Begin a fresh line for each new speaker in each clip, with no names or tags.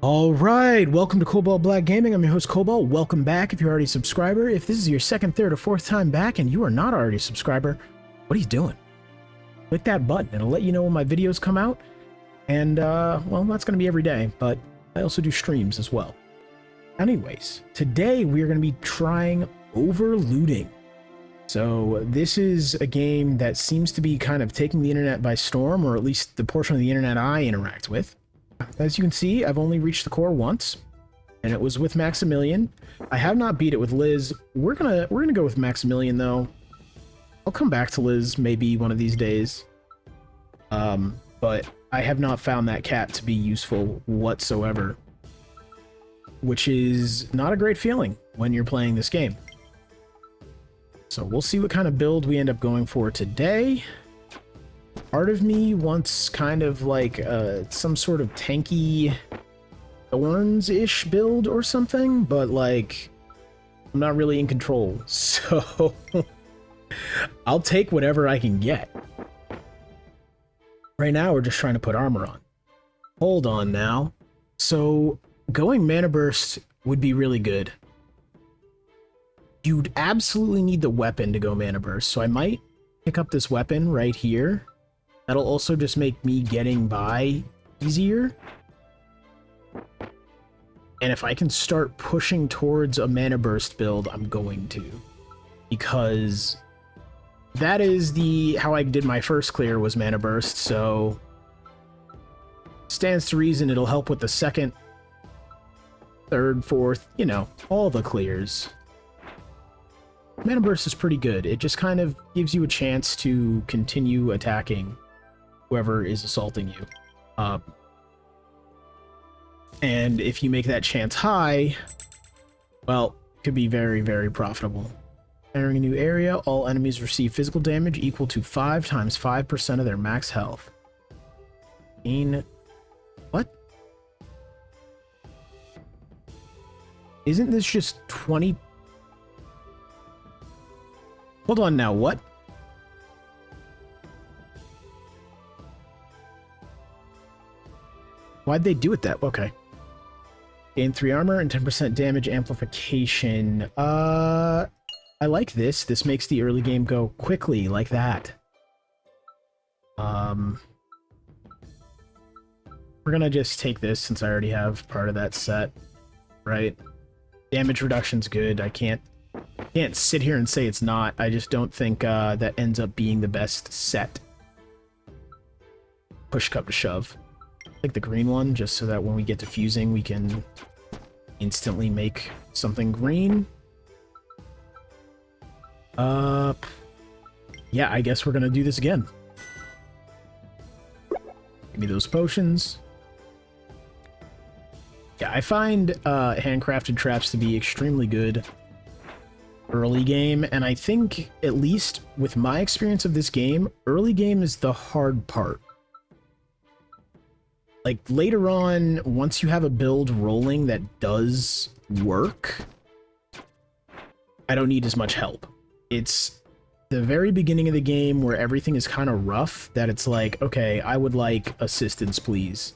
All right, welcome to Cobalt Black Gaming. I'm your host Cobalt. Welcome back if you're already a subscriber. If this is your second, third, or fourth time back and you are not already a subscriber, what are you doing? Click that button. It'll let you know when my videos come out. And, well, that's going to be every day, but I also do streams as well. Anyways, today we are going to be trying Overlooting. So this is a game that seems to be kind of taking the internet by storm, or at least the portion of the internet I interact with. As you can see, I've only reached the core once, and it was with Maximilian. I have not beat it with Liz. We're gonna go with Maximilian though. I'll come back to Liz maybe one of these days. But I have not found that cat to be useful whatsoever, which is not a great feeling when you're playing this game. So we'll see what kind of build we end up going for today. Part of me wants kind of like some sort of tanky Thorns-ish build or something, but like I'm not really in control, so I'll take whatever I can get. Right now we're just trying to put armor on. Hold on now. So going Mana Burst would be really good. You'd absolutely need the weapon to go Mana Burst, so I might pick up this weapon right here. That'll also just make me getting by easier. And if I can start pushing towards a Mana Burst build, I'm going to. Because that is how I did my first clear, was Mana Burst, so stands to reason it'll help with the second, third, fourth, you know, all the clears. Mana Burst is pretty good. It just kind of gives you a chance to continue attacking whoever is assaulting you. And if you make that chance high, well, it could be very, very profitable. Entering a new area, all enemies receive physical damage equal to 5 times 5% of their max health. What? Isn't this just 20? Hold on now, what? Why'd they do it that? Okay. Gain 3 armor and 10% damage amplification. I like this. This makes the early game go quickly, like that. We're gonna just take this since I already have part of that set, right? Damage reduction's good. I can't sit here and say it's not. I just don't think that ends up being the best set. Push cup to shove. Like the green one, just so that when we get to fusing, we can instantly make something green. Yeah, I guess we're gonna do this again. Give me those potions. Yeah, I find handcrafted traps to be extremely good early game, and I think, at least with my experience of this game, early game is the hard part. Like, later on, once you have a build rolling that does work, I don't need as much help. It's the very beginning of the game where everything is kind of rough that it's like, okay, I would like assistance, please.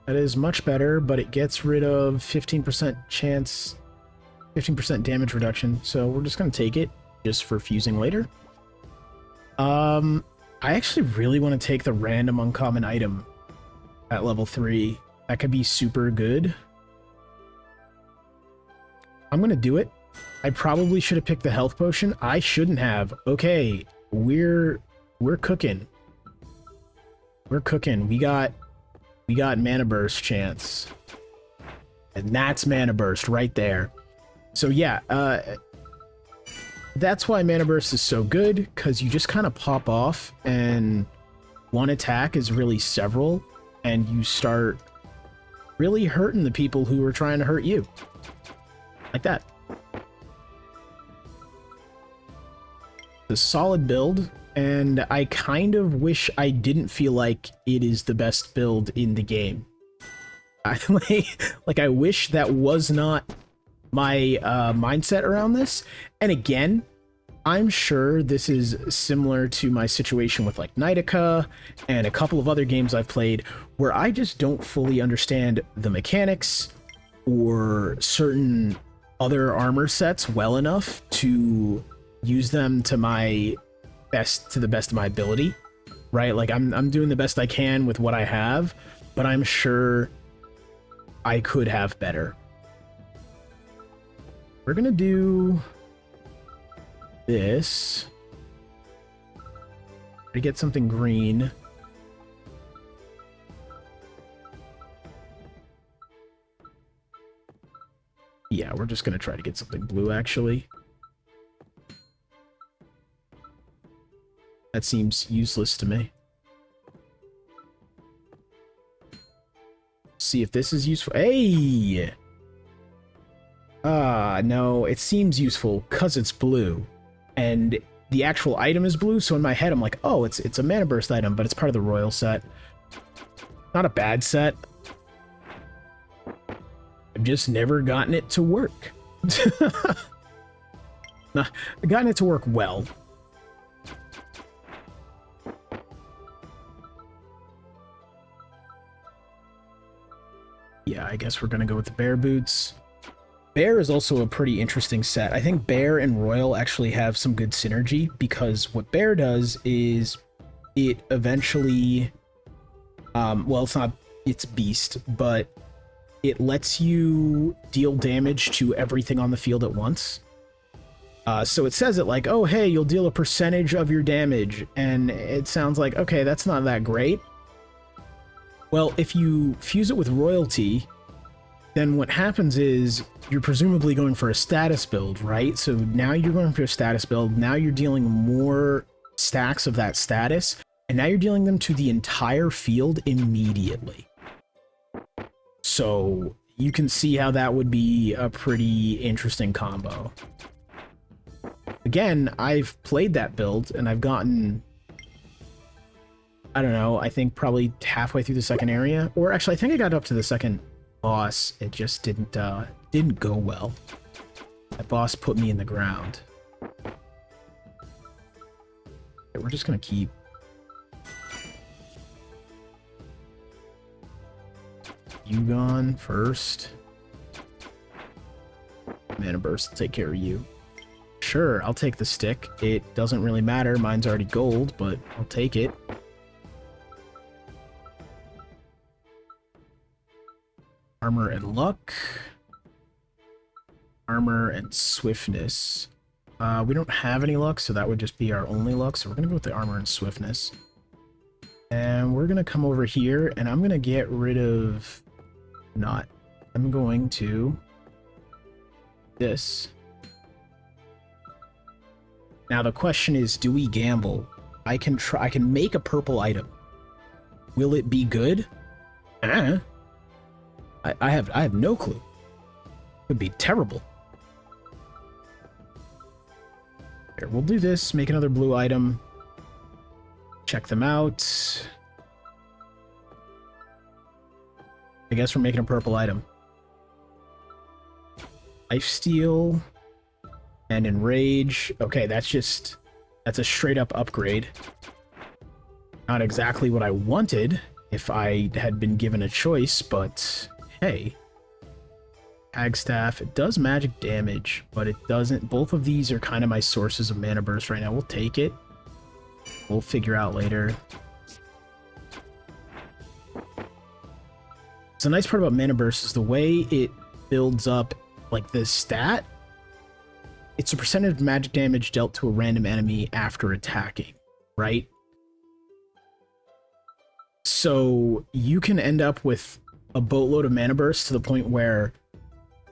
That is much better, but it gets rid of 15% chance, 15% damage reduction, so we're just going to take it. Just for fusing later. I actually really want to take the random uncommon item at level 3. That could be super good. I'm gonna do it. I probably should have picked the health potion. I shouldn't have. Okay, we're cooking. We're cooking. We got Mana Burst chance. And that's Mana Burst right there. So yeah, that's why Mana Burst is so good, because you just kind of pop off, and one attack is really several, and you start really hurting the people who are trying to hurt you. Like that. The solid build, and I kind of wish I didn't feel like it is the best build in the game. Like, I wish that was not my mindset around this. And again, I'm sure this is similar to my situation with like Knightica and a couple of other games I've played where I just don't fully understand the mechanics or certain other armor sets well enough to use them to the best of my ability, right? Like I'm doing the best I can with what I have, but I'm sure I could have better. We're gonna do this to get something green. Yeah, we're just gonna try to get something blue, actually. That seems useless to me. See if this is useful. Hey! No, it seems useful because it's blue. And the actual item is blue, so in my head I'm like, oh, it's a mana burst item, but it's part of the royal set. Not a bad set. I've just never gotten it to work. Nah, I've gotten it to work well. Yeah, I guess we're gonna go with the bear boots. Bear is also a pretty interesting set. I think Bear and Royal actually have some good synergy because what Bear does is it eventually, well, it's Beast, but it lets you deal damage to everything on the field at once. So it says it like, oh, hey, you'll deal a percentage of your damage, and it sounds like, okay, that's not that great. Well, if you fuse it with Royalty, then what happens is you're presumably going for a status build, right? So now you're going for a status build, now you're dealing more stacks of that status, and now you're dealing them to the entire field immediately. So you can see how that would be a pretty interesting combo. Again, I've played that build, and I've gotten, I don't know, I think probably halfway through the second area, or actually I think I got up to the second boss. It just didn't go well. That boss put me in the ground. Okay, we're just gonna keep you gone first. Mana burst will take care of you. Sure, I'll take the stick. It doesn't really matter. Mine's already gold, but I'll take it. Armor and luck. Armor and swiftness. We don't have any luck, so that would just be our only luck. So we're going to go with the armor and swiftness. And we're going to come over here, and I'm going to get rid of... I'm going to... this. Now the question is, do we gamble? I can make a purple item. Will it be good? I have no clue. It would be terrible. Here, we'll do this, make another blue item. Check them out. I guess we're making a purple item. Lifesteal and Enrage. Okay, that's a straight up upgrade. Not exactly what I wanted if I had been given a choice, but hey. Hagstaff, it does magic damage, but it doesn't. Both of these are kind of my sources of mana burst right now. We'll take it. We'll figure out later. So the nice part about mana burst is the way it builds up, like the stat. It's a percentage of magic damage dealt to a random enemy after attacking, right? So you can end up with a boatload of mana burst to the point where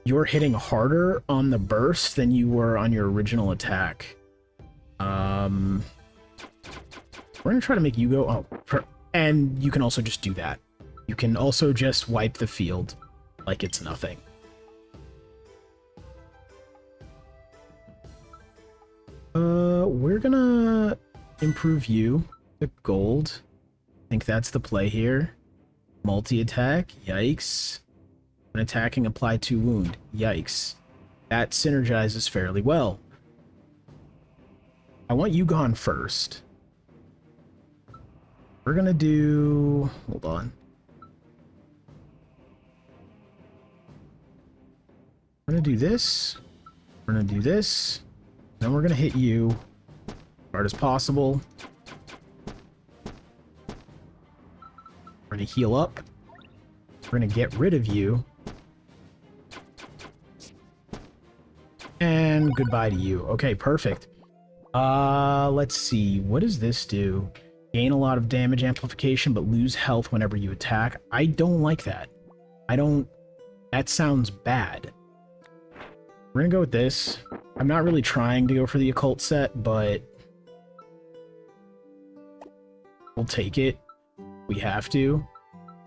you're hitting harder on the burst than you were on your original attack. We're gonna try to make you go... and you can also just do that. You can also just wipe the field like it's nothing. We're gonna improve you to gold. I think that's the play here. Multi-attack, yikes. When attacking, apply 2 wound, yikes. That synergizes fairly well. I want you gone first. We're gonna do... Hold on. We're gonna do this. We're gonna do this. Then we're gonna hit you as hard as possible. We're gonna heal up. We're gonna get rid of you. And goodbye to you. Okay, perfect. Let's see. What does this do? Gain a lot of damage amplification, but lose health whenever you attack. I don't like that. That sounds bad. We're gonna go with this. I'm not really trying to go for the occult set, but we'll take it. We have to.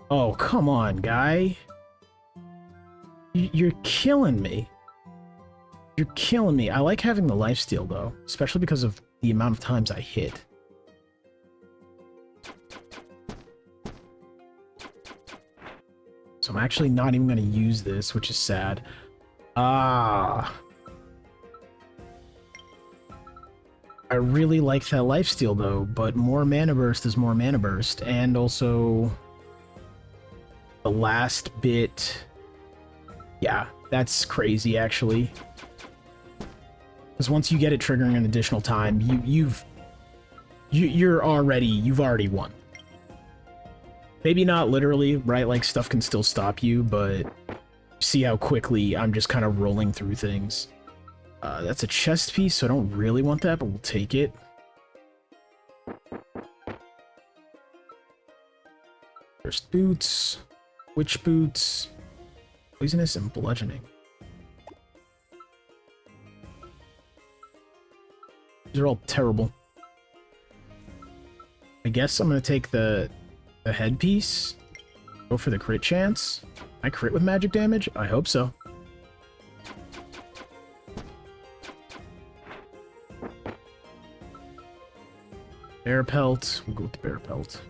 Oh, come on, guy. You're killing me. You're killing me. I like having the lifesteal, though, especially because of the amount of times I hit. So I'm actually not even going to use this, which is sad. I really like that lifesteal, though, but more mana burst is more mana burst, and also the last bit... Yeah, that's crazy, actually. Because once you get it triggering an additional time, you've already won. Maybe not literally, right? Like, stuff can still stop you, but see how quickly I'm just kind of rolling through things. That's a chest piece, so I don't really want that, but we'll take it. First boots, witch boots, poisonous and bludgeoning. These are all terrible. I guess I'm gonna take the headpiece. Go for the crit chance. I crit with magic damage? I hope so. Bear pelt. We'll go with the bear pelt.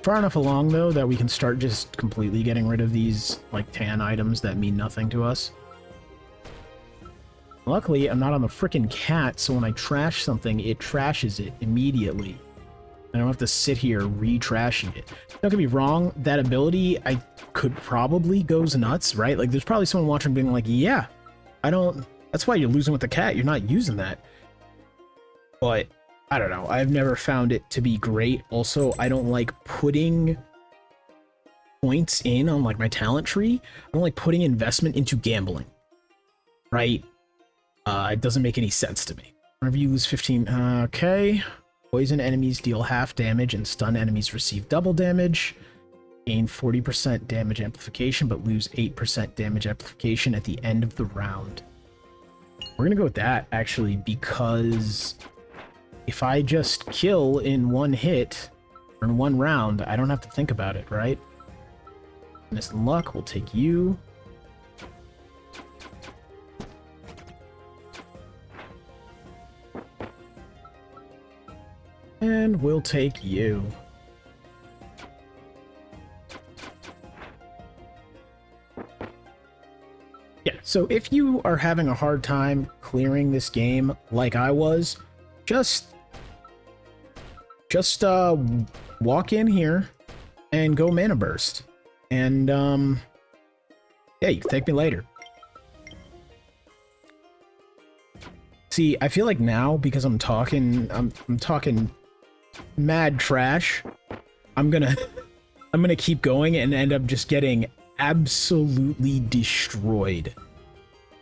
Far enough along, though, that we can start just completely getting rid of these, like, tan items that mean nothing to us. Luckily, I'm not on the frickin' cat, so when I trash something, it trashes it immediately. I don't have to sit here re-trashing it. Don't get me wrong, that ability, I could probably goes nuts, right? Like, there's probably someone watching being like, yeah, that's why you're losing with the cat, you're not using that. But, I don't know, I've never found it to be great. Also, I don't like putting points in on, like, my talent tree. I don't like putting investment into gambling, right? It doesn't make any sense to me. Whenever you lose 15, okay. Poison enemies deal half damage and stun enemies receive double damage. Gain 40% damage amplification, but lose 8% damage amplification at the end of the round. We're gonna go with that, actually, because if I just kill in one hit, or in one round, I don't have to think about it, right? Miss luck, we'll take you. And we'll take you. Yeah, so if you are having a hard time clearing this game like I was, just walk in here and go mana burst. And yeah, you can thank me later. See, I feel like now, because I'm talking mad trash, I'm gonna keep going and end up just getting absolutely destroyed.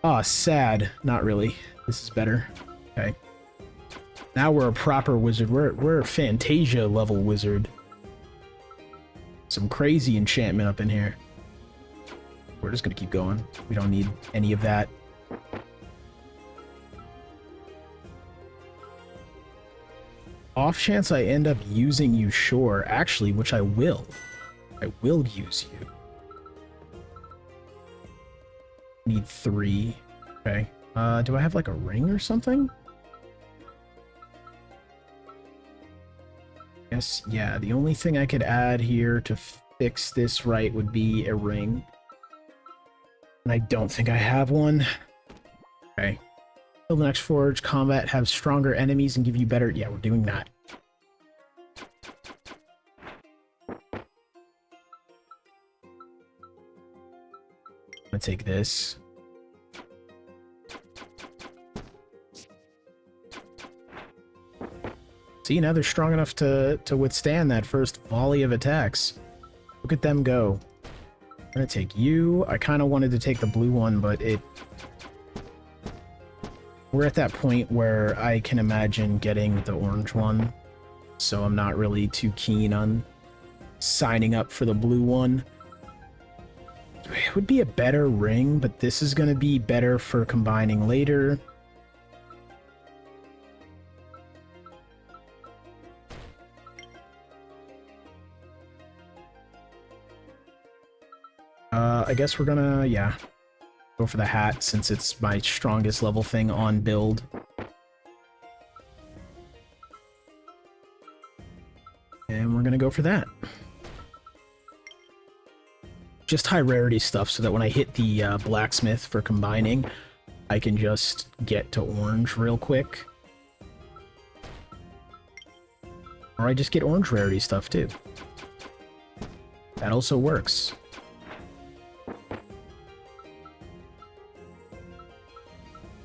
Ah, sad. Not really. This is better. Okay. Now we're a proper wizard. We're a Fantasia level wizard. Some crazy enchantment up in here. We're just gonna keep going. We don't need any of that. Off chance I end up using you, sure. Actually, which I will. I will use you. Need 3. Okay. Do I have like a ring or something? Yes, yeah. The only thing I could add here to fix this right would be a ring. And I don't think I have one. Okay. Build the next forge, combat, have stronger enemies, and give you better... Yeah, we're doing that. I'm gonna take this. See, now they're strong enough to withstand that first volley of attacks. Look at them go. I'm gonna take you. I kind of wanted to take the blue one, but we're at that point where I can imagine getting the orange one, so I'm not really too keen on signing up for the blue one. It would be a better ring, but this is going to be better for combining later. I guess we're gonna, yeah, go for the hat since it's my strongest level thing on build. And we're gonna go for that. Just high rarity stuff so that when I hit the blacksmith for combining, I can just get to orange real quick. Or I just get orange rarity stuff too. That also works.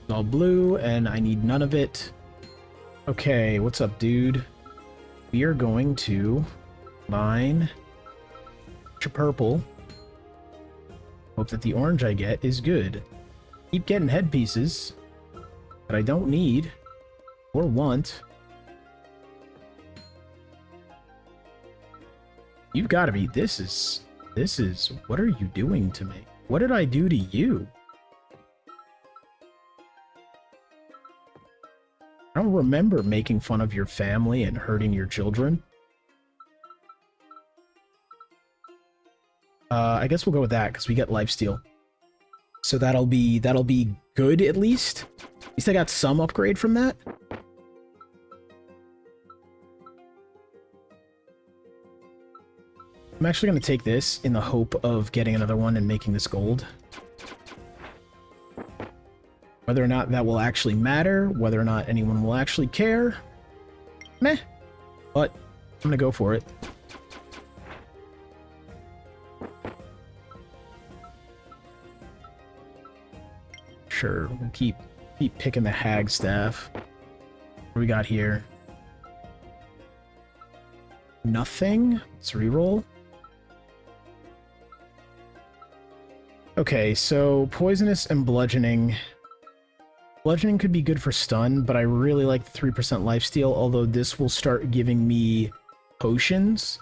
It's all blue, and I need none of it. Okay, what's up, dude? We are going to mine a purple. Hope that the orange I get is good. Keep getting headpieces that I don't need or want. You've got to be... This is... What are you doing to me? What did I do to you? I don't remember making fun of your family and hurting your children. I guess we'll go with that because we get lifesteal. So that'll be good at least. At least I got some upgrade from that. I'm actually going to take this in the hope of getting another one and making this gold. Whether or not that will actually matter, whether or not anyone will actually care, meh. But I'm going to go for it. Sure, we'll keep picking the hag staff. What do we got here? Nothing. Let's reroll. Okay, so poisonous and bludgeoning. Bludgeoning could be good for stun, but I really like the 3% lifesteal, although this will start giving me potions.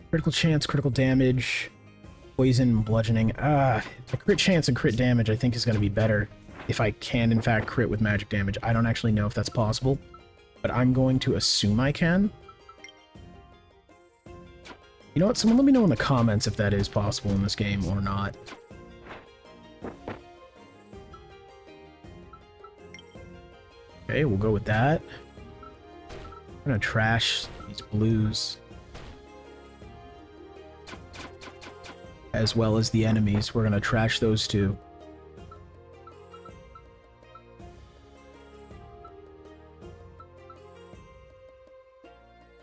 Critical chance, critical damage, poison, bludgeoning. The crit chance and crit damage I think is going to be better if I can in fact crit with magic damage. I don't actually know if that's possible, but I'm going to assume I can. You know what? Someone let me know in the comments if that is possible in this game or not. Okay, we'll go with that. I'm gonna trash these blues. As well as the enemies. We're gonna trash those too.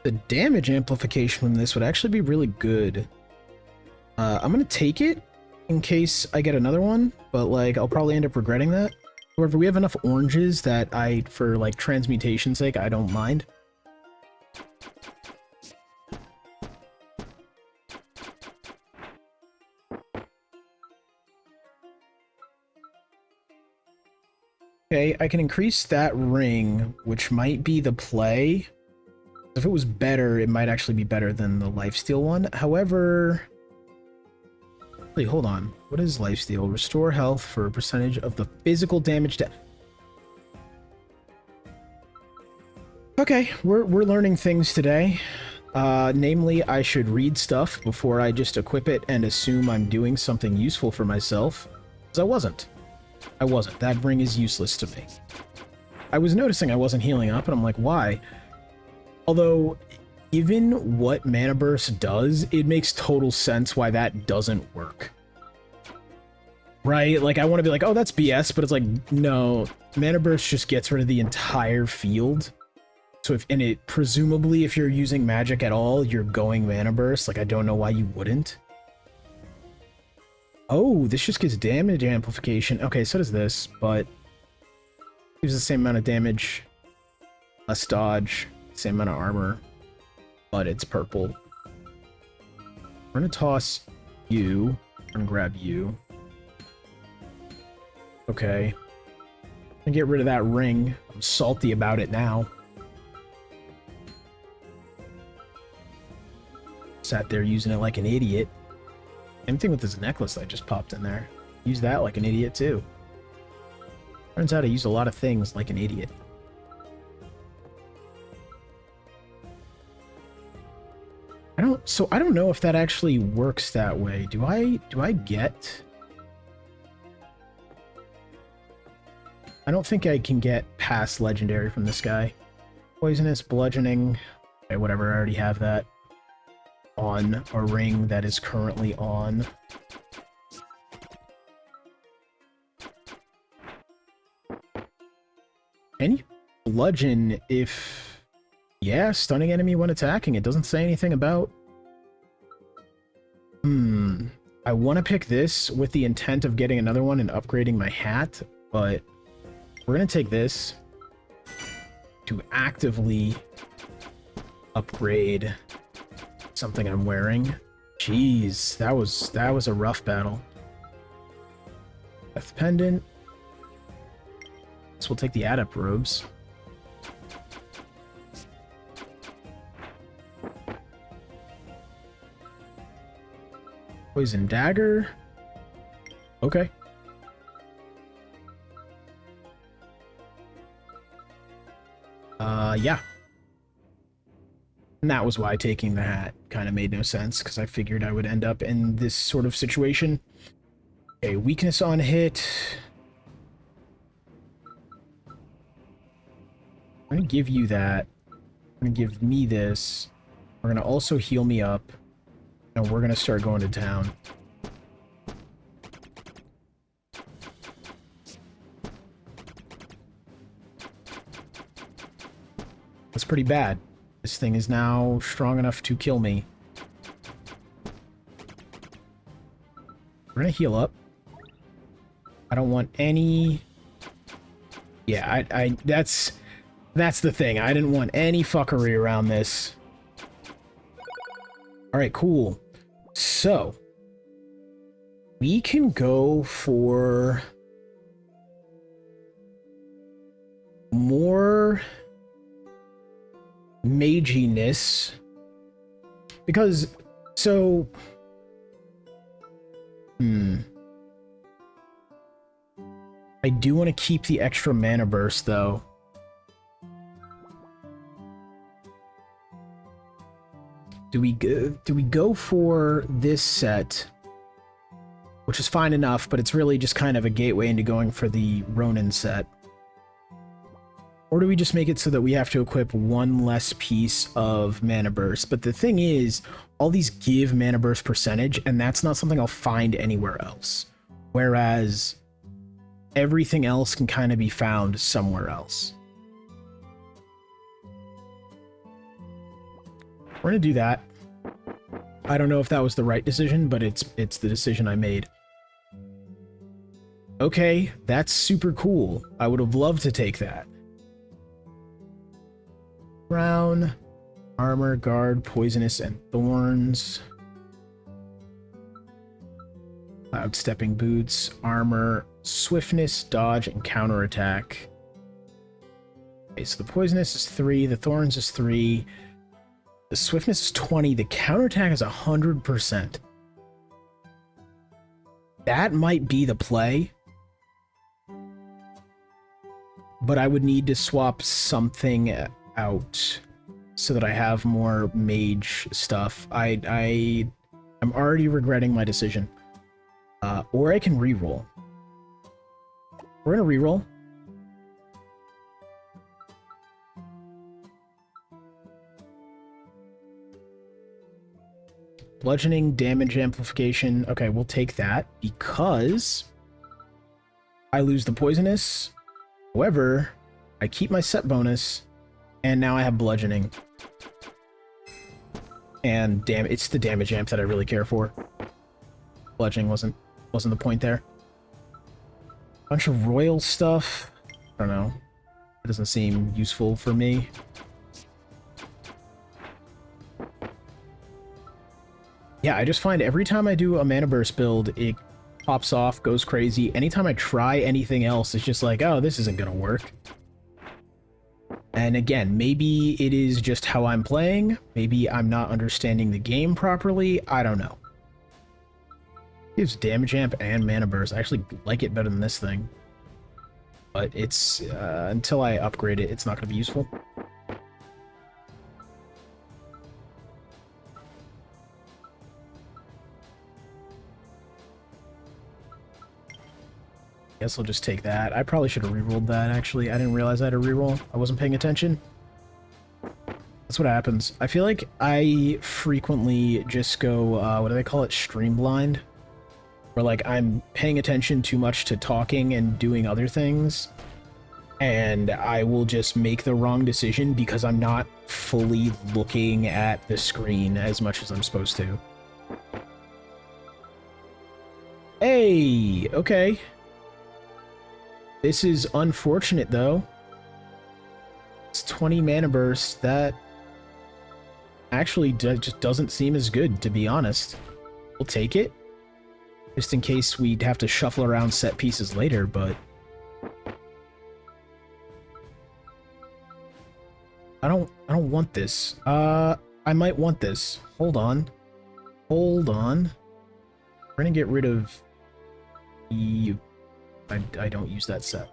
The damage amplification from this would actually be really good. I'm gonna take it in case I get another one, but like I'll probably end up regretting that. However, we have enough oranges that for like transmutation's sake, I don't mind. Okay, I can increase that ring, which might be the play. If it was better, it might actually be better than the lifesteal one. However... Wait, hold on. What is lifesteal? Restore health for a percentage of the physical damage to... Okay, we're learning things today. Namely, I should read stuff before I just equip it and assume I'm doing something useful for myself. Because I wasn't. That ring is useless to me. I was noticing I wasn't healing up, and I'm like, why? Although, given what Mana Burst does, it makes total sense why that doesn't work. Right? Like, I want to be like, oh, that's BS, but it's like, no. Mana Burst just gets rid of the entire field. So presumably, if you're using magic at all, you're going Mana Burst. Like, I don't know why you wouldn't. Oh, this just gives damage amplification. Okay, so does this, but gives the same amount of damage, less dodge, same amount of armor, but it's purple. We're gonna toss you. We're gonna grab you. Okay. And get rid of that ring. I'm salty about it now. Sat there using it like an idiot. Same thing with this necklace that just popped in there. Use that like an idiot too. Turns out I use a lot of things like an idiot. I don't know if that actually works that way. Do I get? I don't think I can get past legendary from this guy. Poisonous, bludgeoning. Okay, whatever, I already have that on a ring that is currently on. Any bludgeon if... Yeah, stunning enemy when attacking. It doesn't say anything about... I want to pick this with the intent of getting another one and upgrading my hat, but we're going to take this to actively upgrade something I'm wearing. Jeez, that was a rough battle. Death Pendant. So we'll take the Adept Robes. Poison Dagger. Okay. Yeah. And that was why taking the hat kind of made no sense, because I figured I would end up in this sort of situation. Okay, weakness on hit. I'm going to give you that. I'm going to give me this. We're going to also heal me up. And we're going to start going to town. That's pretty bad. This thing is now strong enough to kill me. We're going to heal up. I don't want any... Yeah, that's the thing. I didn't want any fuckery around this. Alright, cool. So, we can go for more maginess, because, so, I do want to keep the extra mana burst, though. Do we go for this set, which is fine enough, but it's really just kind of a gateway into going for the Ronin set? Or do we just make it so that we have to equip one less piece of mana burst? But the thing is, all these give mana burst percentage, and that's not something I'll find anywhere else. Whereas everything else can kind of be found somewhere else. We're gonna do that. I don't know if that was the right decision, but it's the decision I made. Okay, that's super cool. I would have loved to take that. Brown, armor, guard, poisonous, and thorns. Cloud stepping boots, armor, swiftness, dodge, and counterattack. Okay, so the poisonous is 3, the thorns is 3. The swiftness is 20, the counterattack is 100%. That might be the play. But I would need to swap something out so that I have more mage stuff. I'm already regretting my decision. Or I can reroll. We're gonna reroll. Bludgeoning, damage amplification. Okay, we'll take that because I lose the poisonous. However, I keep my set bonus, and now I have bludgeoning. And damn, it's the damage amp that I really care for. Bludgeoning wasn't the point there. Bunch of royal stuff. I don't know. It doesn't seem useful for me. Yeah, I just find every time I do a mana burst build, it pops off, goes crazy. Anytime I try anything else, it's just like, oh, this isn't gonna work. And again, maybe it is just how I'm playing. Maybe I'm not understanding the game properly. I don't know. It gives damage amp and mana burst. I actually like it better than this thing. But it's, until I upgrade it, it's not gonna be useful. Guess I'll just take that. I probably should have rerolled that, actually. I didn't realize I had a reroll. I wasn't paying attention. That's what happens. I feel like I frequently just go, what do they call it? Streamlined? Where, like, I'm paying attention too much to talking and doing other things, and I will just make the wrong decision because I'm not fully looking at the screen as much as I'm supposed to. Hey! Okay. This is unfortunate, though. It's 20 mana burst. That actually just doesn't seem as good, to be honest. We'll take it. Just in case we'd have to shuffle around set pieces later, but... I don't want this. I might want this. Hold on. Hold on. We're gonna get rid of you. I don't use that set.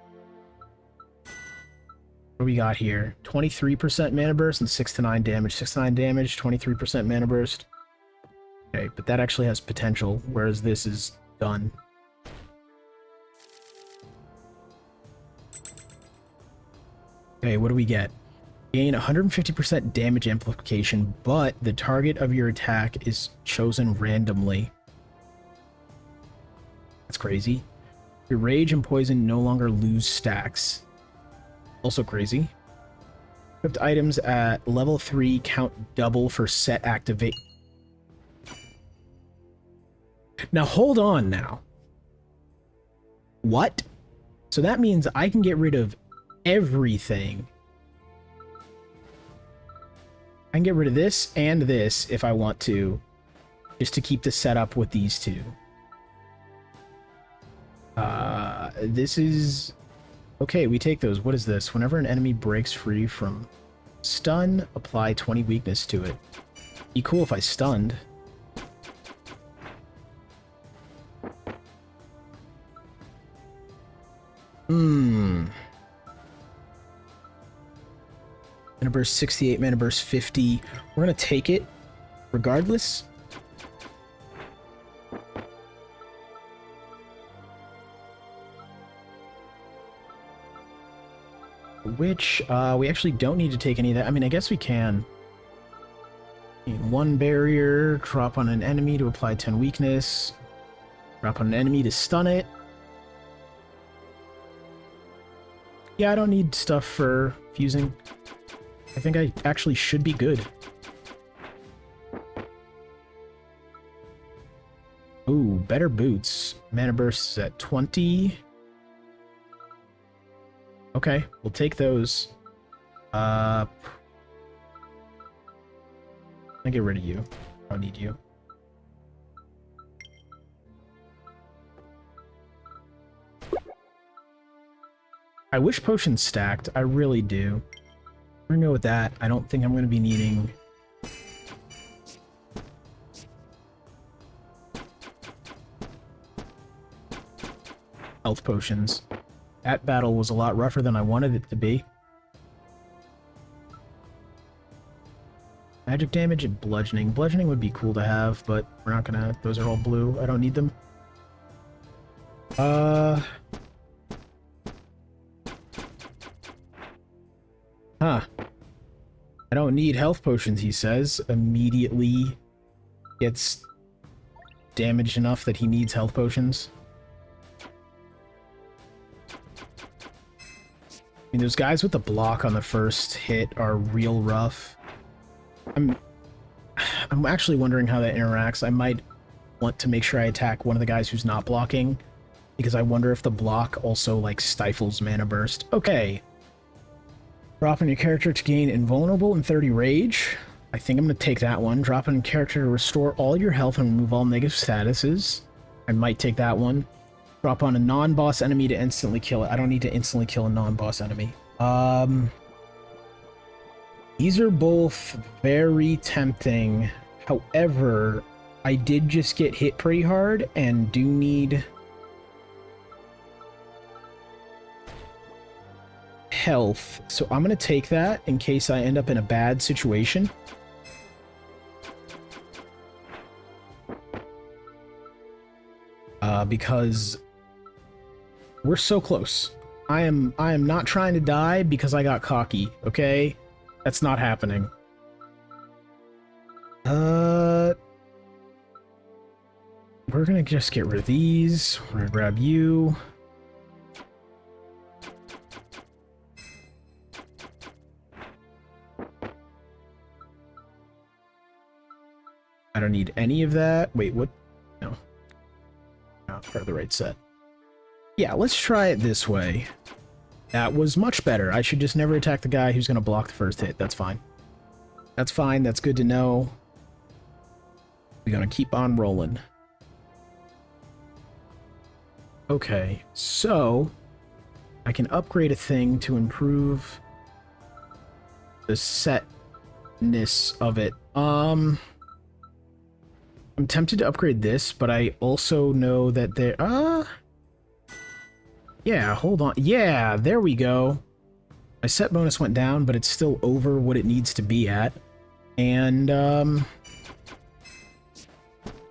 What do we got here? 23% mana burst and 6 to 9 damage. 6 to 9 damage, 23% mana burst. Okay, but that actually has potential, whereas this is done. Okay, what do we get? Gain 150% damage amplification, but the target of your attack is chosen randomly. That's crazy. Your rage and poison no longer lose stacks. Also crazy. Equipped items at level 3 count double for set activate. Now hold on now. What? So that means I can get rid of everything. I can get rid of this and this if I want to, just to keep the setup with these two. This is... Okay, we take those. What is this? Whenever an enemy breaks free from stun, apply 20 weakness to it. Be cool if I stunned. Mana burst 68, mana burst 50. We're gonna take it regardless. Which, we actually don't need to take any of that. I mean, I guess we can. One barrier, drop on an enemy to apply 10 weakness. Drop on an enemy to stun it. Yeah, I don't need stuff for fusing. I think I actually should be good. Ooh, better boots. Mana burst is at 20. Okay, we'll take those. I'll get rid of you. I don't need you. I wish potions stacked. I really do. We're gonna go with that. I don't think I'm gonna be needing... health potions. That battle was a lot rougher than I wanted it to be. Magic damage and bludgeoning. Bludgeoning would be cool to have, but we're not gonna... Those are all blue. I don't need them. Huh. I don't need health potions, he says. Immediately gets damaged enough that he needs health potions. mean, those guys with the block on the first hit are real rough. I'm actually wondering how that interacts. I might want to make sure I attack one of the guys who's not blocking, because I wonder if the block also, like, stifles mana burst. Okay. Drop on your character to gain invulnerable and 30 rage. I think I'm going to take that one. Drop on your character to restore all your health and remove all negative statuses. I might take that one. Drop on a non-boss enemy to instantly kill it. I don't need to instantly kill a non-boss enemy. These are both very tempting. However, I did just get hit pretty hard and do need health. So I'm going to take that in case I end up in a bad situation. Because we're so close. I am not trying to die because I got cocky, okay? That's not happening. We're gonna just get rid of these. We're gonna grab you. I don't need any of that. Wait, what? No. Not part of the right set. Yeah, let's try it this way. That was much better. I should just never attack the guy who's going to block the first hit. That's fine. That's fine. That's good to know. We're going to keep on rolling. Okay, so I can upgrade a thing to improve the setness of it. I'm tempted to upgrade this, but I also know that there... yeah, hold on. Yeah, there we go. My set bonus went down, but it's still over what it needs to be at. And,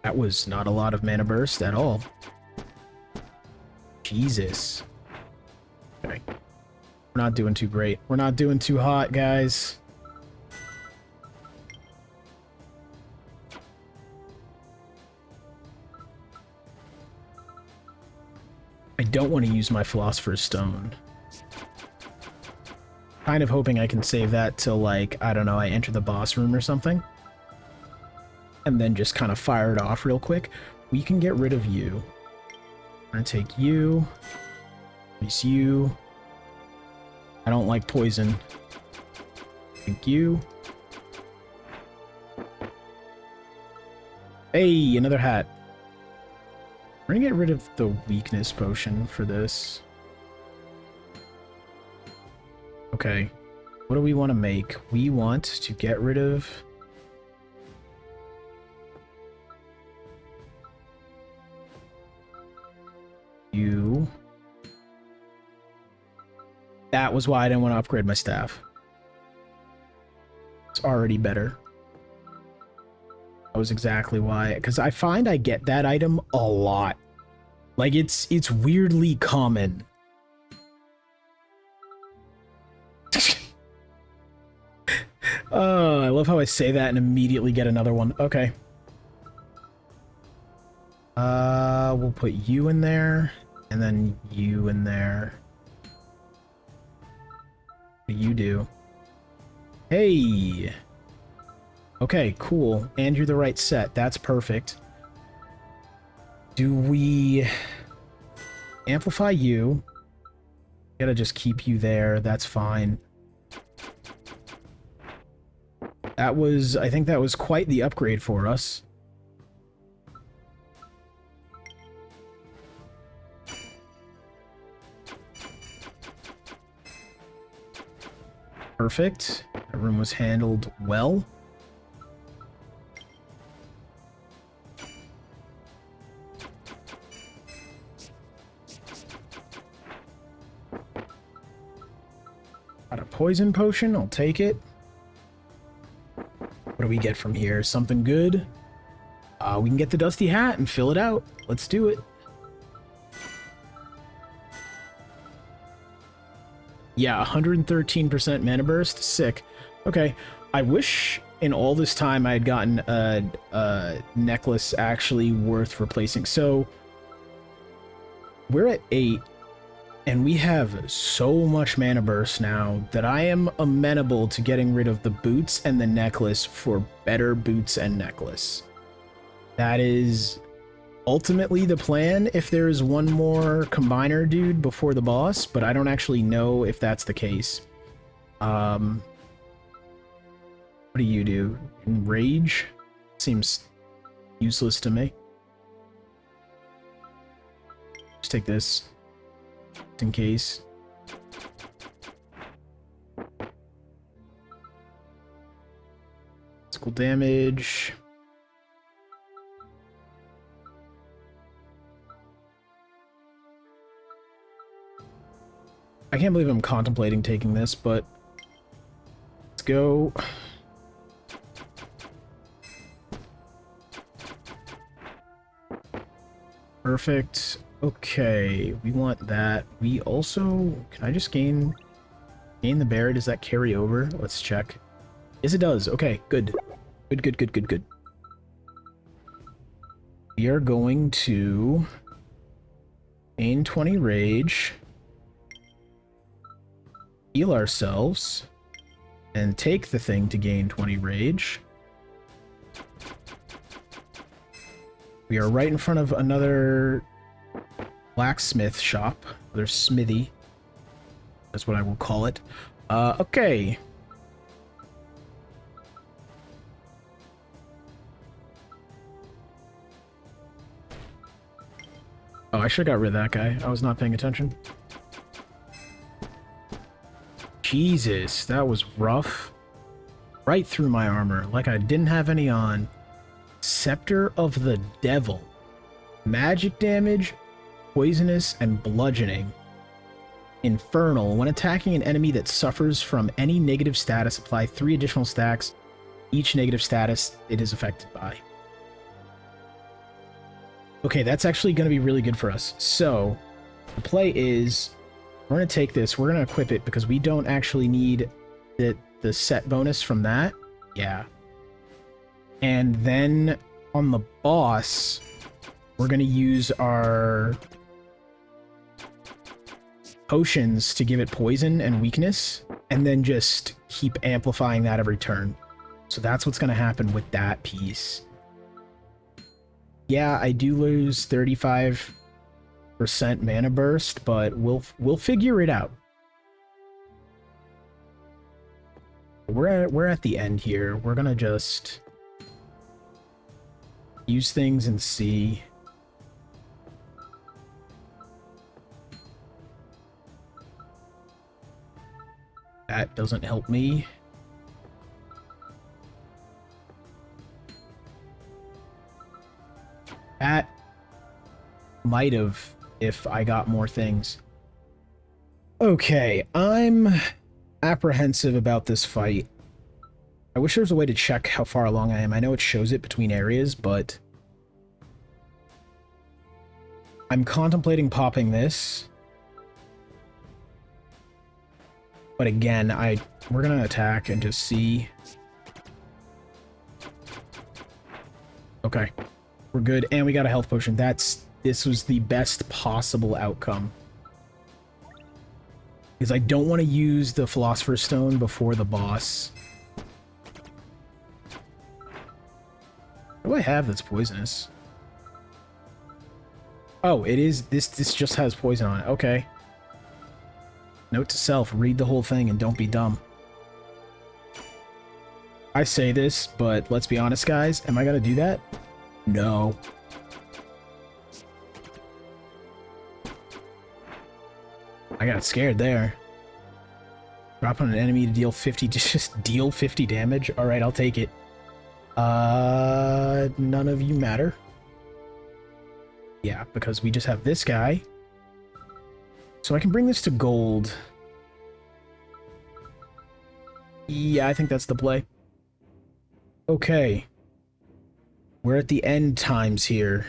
that was not a lot of mana burst at all. Jesus. Okay. We're not doing too great. We're not doing too hot, guys. I don't want to use my Philosopher's Stone. Kind of hoping I can save that till, like, I don't know, I enter the boss room or something. And then just kind of fire it off real quick. We can get rid of you. I'm gonna take you. Release you. I don't like poison. Thank you. Hey, another hat. We're gonna get rid of the weakness potion for this. Okay. What do we want to make? We want to get rid of... you. That was why I didn't want to upgrade my staff. It's already better. That was exactly why, because I find I get that item a lot. Like, it's weirdly common. Oh, I love how I say that and immediately get another one. Okay. We'll put you in there, and then you in there. What do you do? Hey! Okay, cool. And you're the right set. That's perfect. Do we amplify you? Gotta just keep you there. That's fine. That was... I think that was quite the upgrade for us. Perfect. That room was handled well. Got a poison potion. I'll take it. What do we get from here? Something good? We can get the Dusty Hat and fill it out. Let's do it. Yeah, 113% mana burst. Sick. Okay. I wish in all this time I had gotten a necklace actually worth replacing. So we're at 8. And we have so much mana burst now that I am amenable to getting rid of the boots and the necklace for better boots and necklace. That is ultimately the plan if there is one more combiner dude before the boss, but I don't actually know if that's the case. What do you do? Enrage? Seems useless to me. Just take this. Just in case. Physical damage. I can't believe I'm contemplating taking this, but let's go. Perfect. Okay, we want that. We also... Can I just gain the bear? Does that carry over? Let's check. Yes, it does. Okay, good. Good. We are going to gain 20 rage, heal ourselves, and take the thing to gain 20 rage. We are right in front of another blacksmith shop, another smithy. That's what I will call it. Okay. Oh, I should have got rid of that guy. I was not paying attention. Jesus, that was rough. Right through my armor, like I didn't have any on. Scepter of the Devil. Magic damage, poisonous, and bludgeoning. Infernal. When attacking an enemy that suffers from any negative status, apply 3 additional stacks. Each negative status it is affected by. Okay, that's actually going to be really good for us. So, the play is, we're going to take this, we're going to equip it, because we don't actually need the set bonus from that. Yeah. And then, on the boss, we're going to use our potions to give it poison and weakness, and then just keep amplifying that every turn. So that's what's going to happen with that piece. Yeah, I do lose 35% mana burst, but we'll figure it out. We're at the end here. We're gonna just use things and see. That doesn't help me. That might have if I got more things. Okay, I'm apprehensive about this fight. I wish there was a way to check how far along I am. I know it shows it between areas, but I'm contemplating popping this. But again, we're gonna attack and just see. Okay. We're good, and we got a health potion. This was the best possible outcome. Because I don't want to use the Philosopher's Stone before the boss. What do I have that's poisonous? Oh, it is, this just has poison on it. Okay. Note to self, read the whole thing and don't be dumb. I say this, but let's be honest, guys. Am I gonna do that? No. I got scared there. Drop on an enemy to deal 50, just deal 50 damage? Alright, I'll take it. None of you matter. Yeah, because we just have this guy. So I can bring this to gold. Yeah, I think that's the play. Okay. We're at the end times here.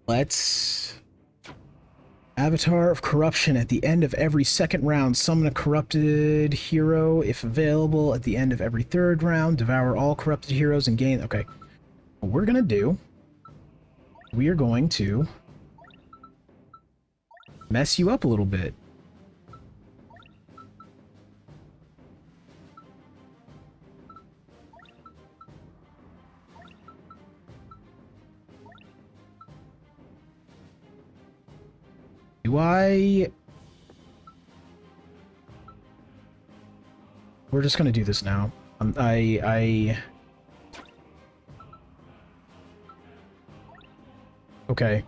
Let's... Avatar of Corruption. At the end of every second round, summon a corrupted hero if available. At the end of every third round, devour all corrupted heroes and gain... Okay. What we're gonna do... We are going to... mess you up a little bit. Do I... We're just gonna do this now. Okay.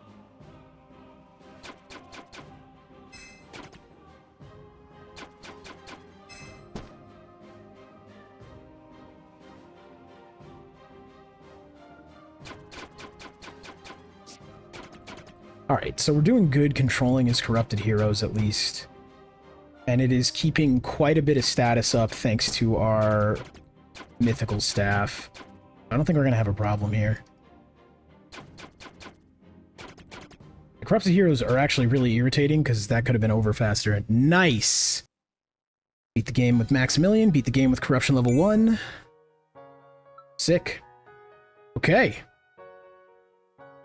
Alright, so we're doing good controlling his corrupted heroes, at least. And it is keeping quite a bit of status up thanks to our mythical staff. I don't think we're going to have a problem here. The corrupted heroes are actually really irritating because that could have been over faster. Nice! Beat the game with Maximilian, beat the game with corruption level 1. Sick. Okay.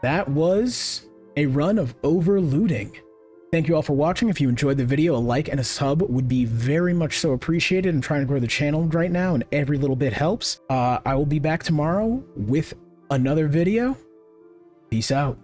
That was a run of Overlooting. Thank you all for watching. If you enjoyed the video, a like and a sub would be very much so appreciated. I'm trying to grow the channel right now, and every little bit helps. I will be back tomorrow with another video. Peace out.